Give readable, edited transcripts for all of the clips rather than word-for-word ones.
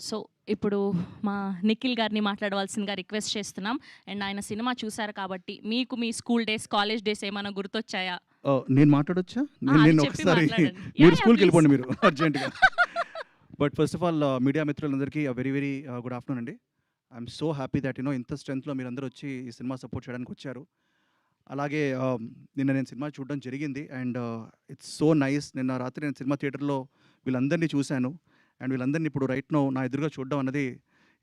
So, ఇప్పుడు మా నిఖిల్ గారిని మాట్లాడవలసిందిగా రిక్వెస్ట్ చేస్తున్నాం. అండ్ ఆయన సినిమా చూసారు కాబట్టి, మీకు మీ స్కూల్ డేస్, కాలేజ్ డేస్ ఏమైనా గుర్తొచ్చాయా? నేను మాట్లాడొచ్చా? అది నేను చెప్పి ఒకసారి మాట్లాడండి. మీరు యాహ్! స్కూల్‌కెళ్ళిపోండి ప్లీజ్. మీరు అర్జెంట్‌గా. But first of all media మిత్రులందరికీ వెరీ వెరీ గుడ్ ఆఫ్టర్‌నూన్ అండి. ఐయామ్ సో హ్యాపీ థట్ ఇంత స్ట్రెంగ్త్‌లో మీరందరూ వచ్చి ఈ సినిమా సపోర్ట్ చేయడానికి వచ్చారు. అలాగే నిన్న నేను సినిమా చూడడం జరిగింది. And it's so nice. నిన్న రాత్రి నేను సినిమా థియేటర్‌లో వీళ్ళందరినీ చూశాను. అండ్ వీళ్ళందరినీ ఇప్పుడు రైట్ నౌ నా ఎదురుగా చూడడం అన్నది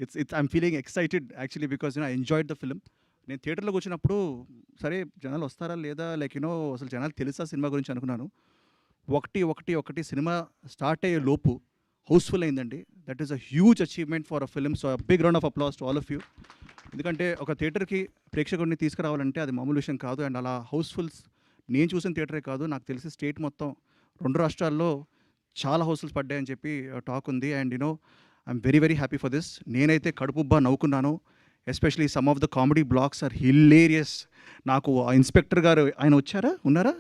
it's I'm feeling excited actually because I enjoyed the film. నేను థియేటర్‌లోకి వచ్చినప్పుడు సరే జనాలు వస్తారా లేదా లైక్ అసలు జనాలు తెలుసా సినిమా గురించి అనుకున్నాను. ఒకటి సినిమా స్టార్ట్ అయ్యే లోపు హౌస్‌ఫుల్ అయిందండి. That is a huge achievement for a film. So big round of applause to all of you. ఎందుకంటే ఒక థియేటర్‌కి ప్రేక్షకుడిని తీసుకురావాలంటే అది మామూలు విషయం కాదు. అండ్ అలా హౌస్‌ఫుల్స్ నేను చూసిన థియేటరే కాదు, నాకు తెలిసి స్టేట్ మొత్తం 2 రాష్ట్రాల్లో చాలా హౌస్‌ఫుల్స్ పడ్డాయని చెప్పి టాక్ ఉంది. And I'm very very happy for this. నేనైతే కడుపుబ్బా నవ్వుకున్నాను. Especially some of the comedy blocks are hilarious. నాకు ఆ ఇన్స్పెక్టర్ గారు ఆయన వచ్చారా? ఉన్నారా?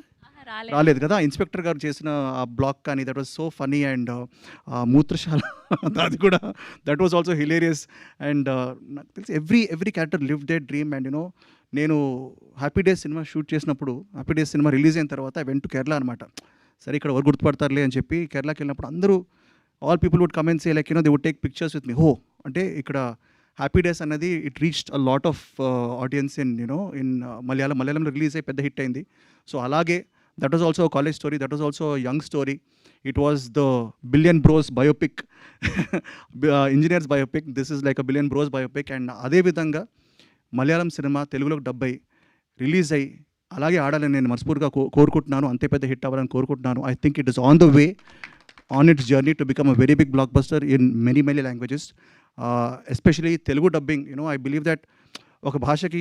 రాలేదు కదా. ఇన్స్పెక్టర్ గారు చేసిన ఆ బ్లాక్ కానీ that was so funny. And మూత్రశాల అది కూడా that was also hilarious. And నాకు తెలిసి every character live the dream. And నేను హ్యాపీ డేస్ సినిమా షూట్ చేసినప్పుడు, హ్యాపీ డేస్ సినిమా రిలీజ్ అయిన తర్వాత ఐ వెంట్ టు కేరళ అనమాట. సరే ఇక్కడ ఎవరు గుర్తుపడతారులే అని చెప్పి కేరళకి వెళ్ళినప్పుడు అందరూ all people would come and say like they would take pictures with me. హో అంటే ఇక్కడ హ్యాపీ డేస్ అన్నది it reached a lot of audience in మలయాళంలో రిలీజ్ అయ్యి పెద్ద హిట్ అయింది. సో అలాగే that was also college story, that was also young story. It was the billion bros biopic, engineers biopic. This is like a billion bros biopic. And అదేవిధంగా Malayalam cinema తెలుగులోకి dub అయ్యి release అయ్యి అలాగే ఆడాలని నేను మనస్ఫూర్తిగా కోరుకుంటున్నాను. అంతే పెద్ద హిట్ అవ్వాలని కోరుకుంటున్నాను. I think it is on the way, on its journey to become a very big blockbuster in many languages. Especially Telugu dubbing. I believe that ఒక భాషకి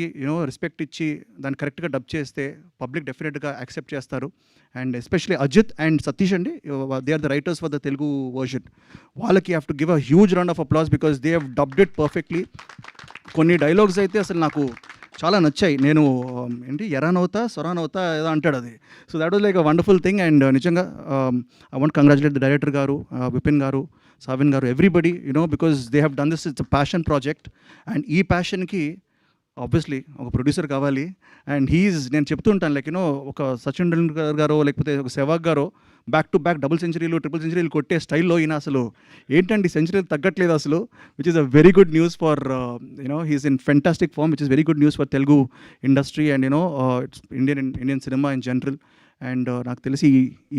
రెస్పెక్ట్ ఇచ్చి దాన్ని కరెక్ట్గా డబ్ చేస్తే పబ్లిక్ డెఫినెట్గా యాక్సెప్ట్ చేస్తారు. And especially Ajith and Satish అండి, they are the writers for the Telugu version. వాళ్ళకి have to give a huge round of applause because they have dubbed it perfectly. కొన్ని డైలాగ్స్ అయితే అసలు నాకు చాలా నచ్చాయి. నేను ఎరానవుతా సొరానవుతా ఏదో అంటాడు అది. So that was like a wonderful thing. And నిజంగా I want congratulate the director garu, Vipin garu, Savin garu, everybody because they have done this. It's a passion project. And ఈ ప్యాషన్కి ఆబ్వియస్లీ ఒక ప్రొడ్యూసర్ కావాలి. అండ్ నేను చెప్తుంటాను లైక్ ఒక సచిన్ టెండూల్కర్ గారో లేకపోతే ఒక సెవాగ్ గారో బ్యాక్ టు బ్యాక్ డబుల్ సెంచరీలు, ట్రిపుల్ సెంచరీలు కొట్టే స్టైల్లో ఈయన అసలు ఏంటండి సెంచరీలు తగ్గట్లేదు అసలు, which is a very good news for he's in fantastic form, which is very good news for Telugu industry and its Indian cinema in general. అండ్ నాకు తెలిసి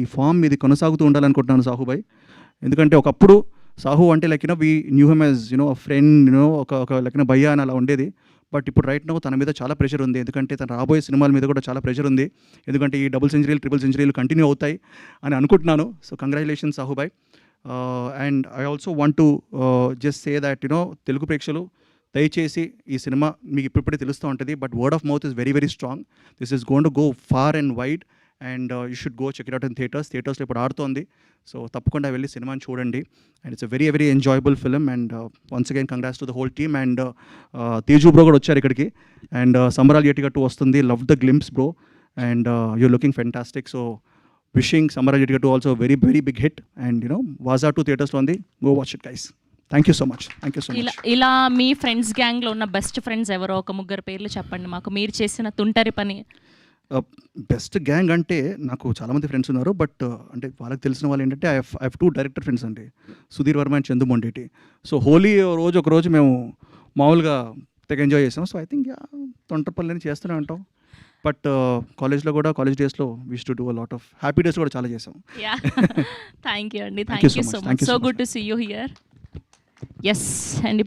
ఈ ఫామ్ ఇది కొనసాగుతూ ఉండాలనుకుంటున్నాను సాహుబాయ్. ఎందుకంటే ఒకప్పుడు సాహు అంటే like we knew him as a friend, ఒక లైక్ భయ్యా అని అలా ఉండేది. బట్ ఇప్పుడు రైట్ నౌ తన మీద చాలా ప్రెషర్ ఉంది. ఎందుకంటే తన రాబోయే సినిమాల మీద కూడా చాలా ప్రెషర్ ఉంది. ఎందుకంటే ఈ డబుల్ సెంచరీలు, ట్రిపుల్ సెంచరీలు కంటిన్యూ అవుతాయి అని అనుకుంటున్నాను. సో కంగ్రాచులేషన్స్ సాహుబాయ్. And I also want to just say that Telugu ప్రేక్షకులు దయచేసి ఈ సినిమా మీకు ఇప్పుడిప్పుడే తెలుస్తూ ఉంటుంది. But word of mouth is very very strong. This is going to go far and wide. And you should go check it out in థియేటర్స్లో ఇప్పుడు ఆడుతోంది. సో తప్పకుండా వెళ్ళి సినిమాని చూడండి. And it's a very very enjoyable film. And once again congrats to the whole team. And Teju bro కూడా వచ్చారు ఇక్కడికి. అండ్ సంబరాలు ఎటిగట్టు వస్తుంది, love the glimpse bro. And you're looking fantastic. So wishing Sambaralu Yetigattu also very very big hit. And Vaazha 2 థియేటర్స్లో ఉంది. Go watch it guys. Thank you so much. ఇలా మీ friends గ్యాంగ్లో ఉన్న బెస్ట్ ఫ్రెండ్స్ ఎవరో ఒక ముగ్గురు పేర్లు చెప్పండి మాకు, మీరు చేసిన తుంటరి పని. బెస్ట్ గ్యాంగ్ అంటే నాకు చాలామంది ఫ్రెండ్స్ ఉన్నారు. బట్ అంటే వాళ్ళకి తెలిసిన వాళ్ళు ఏంటంటే ఐ హ్యావ్ 2 డైరెక్టర్ ఫ్రెండ్స్ అండి, సుధీర్ వర్మ అండ్ చందు మొండేటి. సో హోలీ ఒకరోజు మేము మామూలుగా తెగ ఎంజాయ్ చేసాం. సో ఐ థింక్ తొంటపల్లిని చేస్తూనే ఉంటాం. బట్ కాలేజ్లో కూడా కాలేజ్ డేస్లో we used to do a lot of happy days కూడా చాలా చేసాం. థ్యాంక్ యూ అండి. Thank you so much. So good to see you here. Yes అండి.